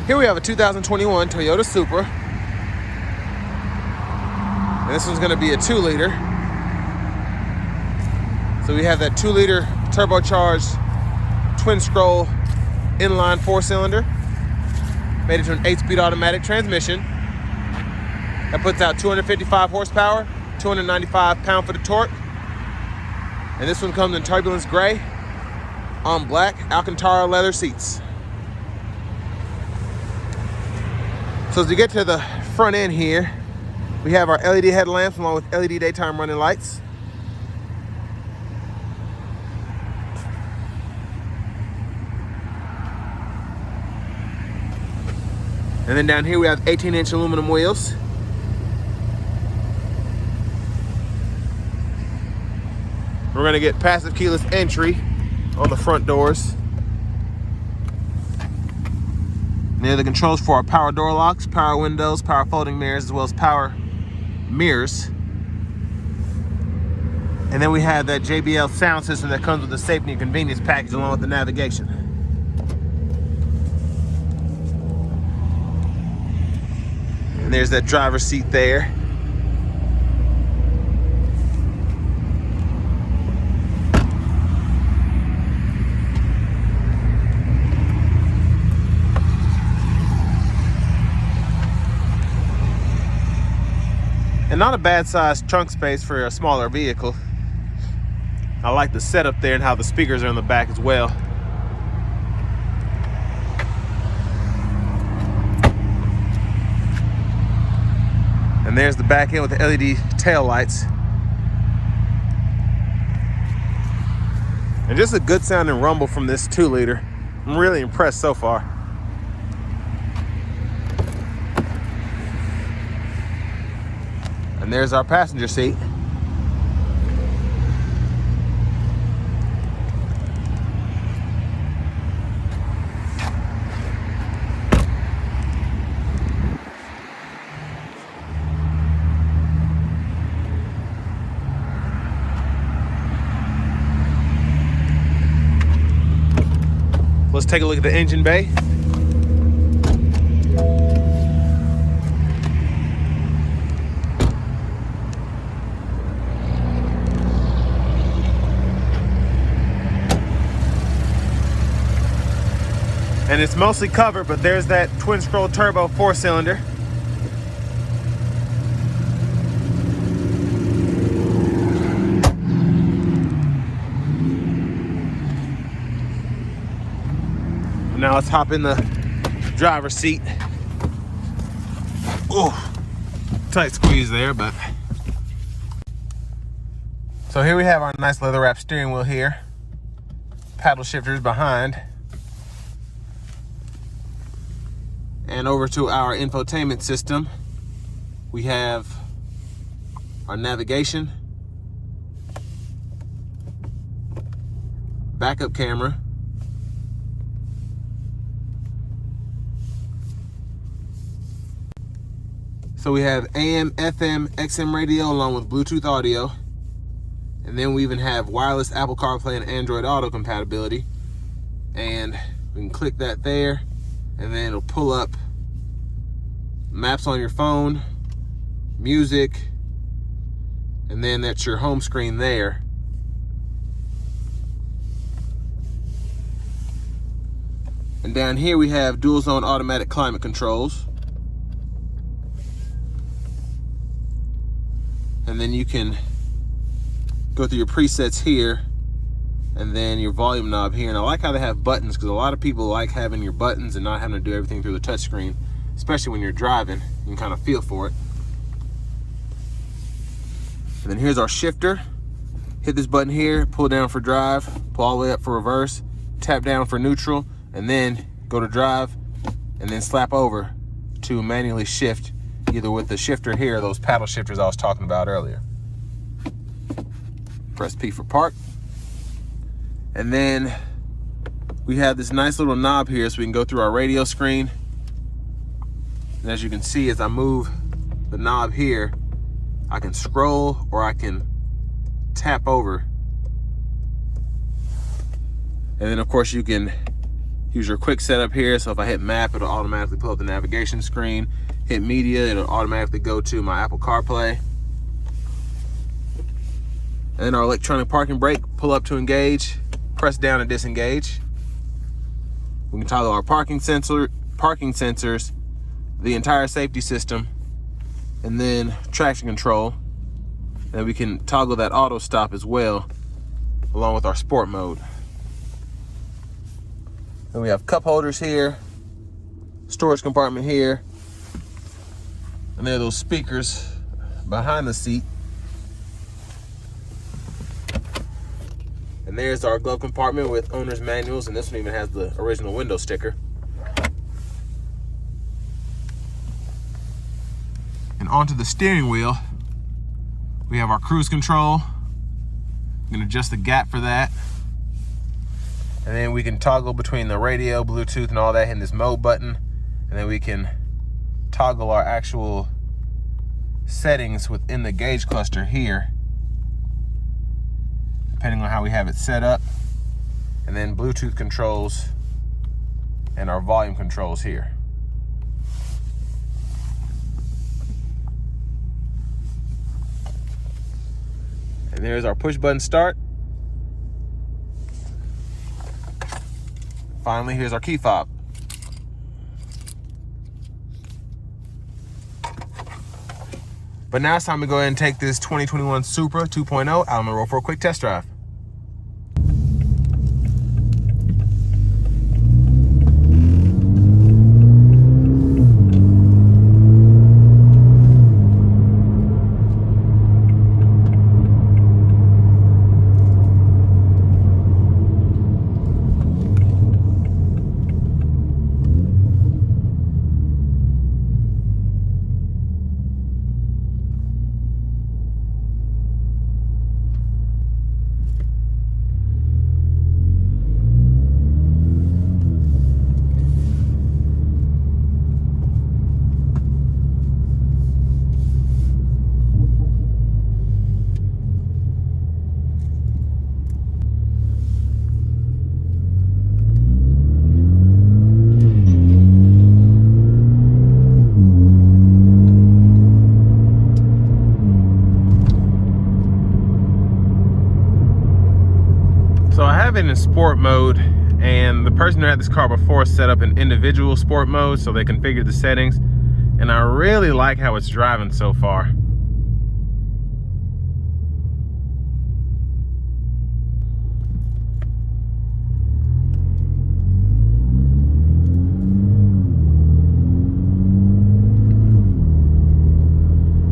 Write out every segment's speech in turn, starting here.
Here we have a 2021 Toyota Supra. And this one's gonna be a 2-liter. So we have that 2-liter turbocharged twin scroll inline 4-cylinder. Made it to an 8-speed automatic transmission. That puts out 255 horsepower, 295 pound-foot of torque. And this one comes in turbulence gray on black alcantara leather seats. So as you get to the front end here, we have our LED headlamps along with LED daytime running lights. And then down here we have 18-inch aluminum wheels. We're gonna get passive keyless entry on the front doors. And there are the controls for our power door locks, power windows, power folding mirrors, as well as power mirrors. And then we have that JBL sound system that comes with the safety and convenience package along with the navigation. And there's that driver's seat there. And not a bad sized trunk space for a smaller vehicle. I like the setup there and how the speakers are in the back as well. And there's the back end with the LED tail lights. And just a good sounding rumble from this 2-liter. I'm really impressed so far. And there's our passenger seat. Let's take a look at the engine bay. And it's mostly covered, but there's that twin scroll turbo 4-cylinder. Now let's hop in the driver's seat. Oh, tight squeeze there, but. So here we have our nice leather wrapped steering wheel here. Paddle shifters behind. And over to our infotainment system, we have our navigation, backup camera, so we have AM, FM, XM radio along with Bluetooth audio, and then we even have wireless Apple Carplay and Android Auto compatibility, and we can click that there, and then it'll pull up maps on your phone, music, and then that's your home screen there. And down here we have dual zone automatic climate controls. And then you can go through your presets here and then your volume knob here. And I like how they have buttons, because a lot of people like having your buttons and not having to do everything through the touchscreen, especially when you're driving. You can kind of feel for it. And then here's our shifter. Hit this button here, pull down for drive, pull all the way up for reverse, tap down for neutral, and then go to drive, and then slap over to manually shift, either with the shifter here or those paddle shifters I was talking about earlier. Press P for park. And then we have this nice little knob here so we can go through our radio screen. And as you can see, as I move the knob here, I can scroll or I can tap over. And then of course you can Use your quick setup here. So if I hit map, it'll automatically pull up the navigation screen. Hit media, it'll automatically go to my Apple Carplay. And then our electronic parking brake, pull up to engage, press down to disengage. We can toggle our parking sensors, the entire safety system, and then traction control. And we can toggle that auto stop as well, along with our sport mode. Then we have cup holders here, storage compartment here, and there are those speakers behind the seat. And there's our glove compartment with owner's manuals, and this one even has the original window sticker. And onto the steering wheel, we have our cruise control. You can adjust the gap for that. And then we can toggle between the radio, Bluetooth, and all that in this mode button. And then we can toggle our actual settings within the gauge cluster here, depending on how we have it set up. And then Bluetooth controls and our volume controls here. And there's our push button start. Finally, here's our key fob. But now it's time to go ahead and take this 2021 Supra 2.0 out on the road for a quick test drive. So I have it in sport mode, and the person who had this car before set up an individual sport mode so they configured the settings, and I really like how it's driving so far.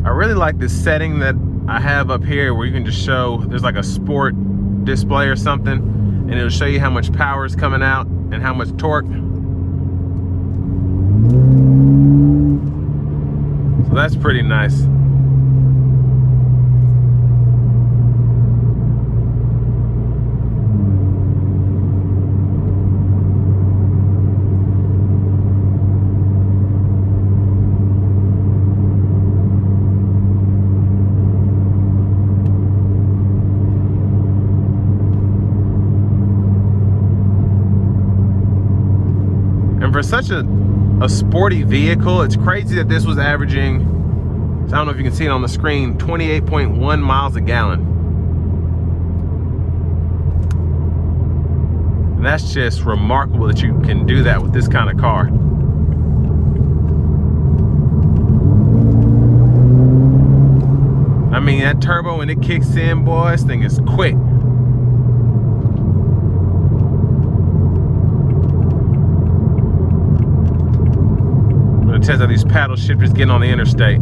I really like this setting that I have up here where you can just show, there's like a sport display or something, and it'll show you how much power is coming out and how much torque. So that's pretty nice. And for such a sporty vehicle, it's crazy that this was averaging, I don't know if you can see it on the screen, 28.1 miles a gallon. And that's just remarkable that you can do that with this kind of car. I mean, that turbo, when it kicks in, boy, this thing is quick. Test out these paddle shifters getting on the interstate.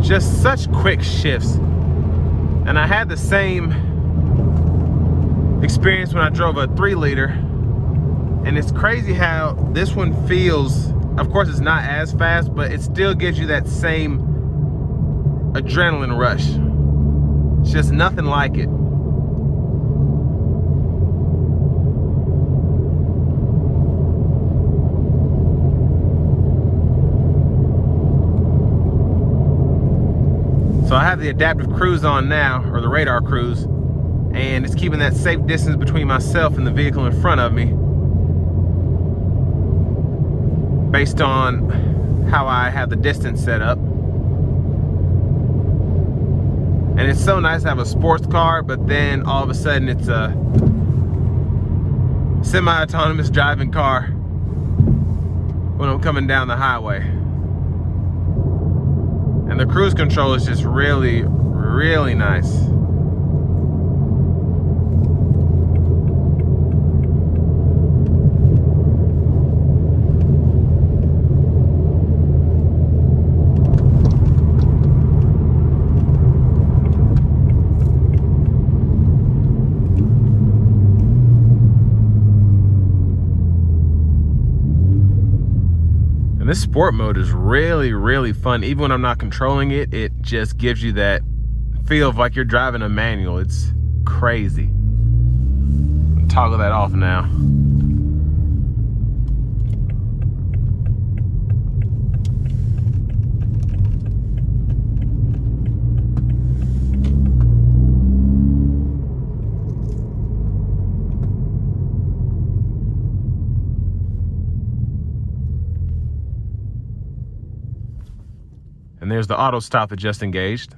Just such quick shifts. And I had the same experience when I drove a 3-liter, and it's crazy how this one feels. Of course, it's not as fast, but it still gives you that same adrenaline rush. It's just nothing like it. So I have the adaptive cruise on now, or the radar cruise, and it's keeping that safe distance between myself and the vehicle in front of me based on how I have the distance set up. And it's so nice to have a sports car, but then all of a sudden it's a semi-autonomous driving car when I'm coming down the highway. And the cruise control is just really, really nice. This sport mode is really, really fun. Even when I'm not controlling it, it just gives you that feel of like you're driving a manual. It's crazy. Toggle that off now. And there's the auto stop that just engaged.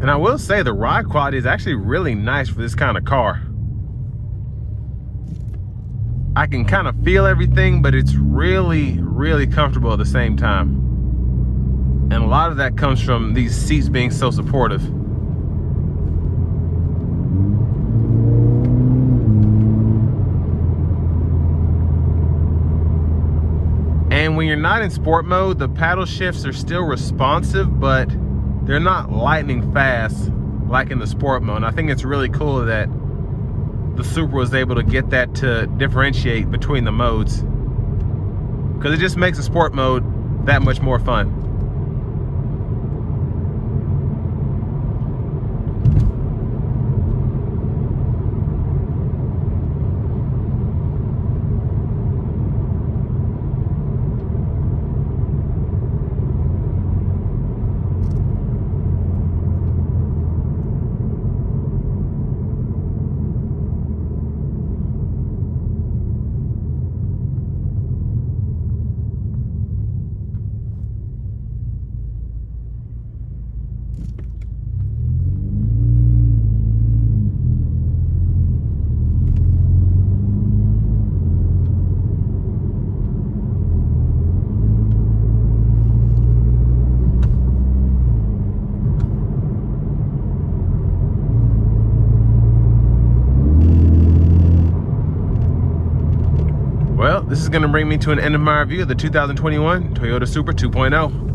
And I will say the ride quality is actually really nice for this kind of car. I can kind of feel everything, but it's really, really comfortable at the same time. And a lot of that comes from these seats being so supportive. And when you're not in sport mode, the paddle shifts are still responsive, but they're not lightning fast like in the sport mode. And I think it's really cool that the Supra was able to get that to differentiate between the modes, because it just makes the sport mode that much more fun. Well, this is going to bring me to an end of my review of the 2021 Toyota Supra 2.0.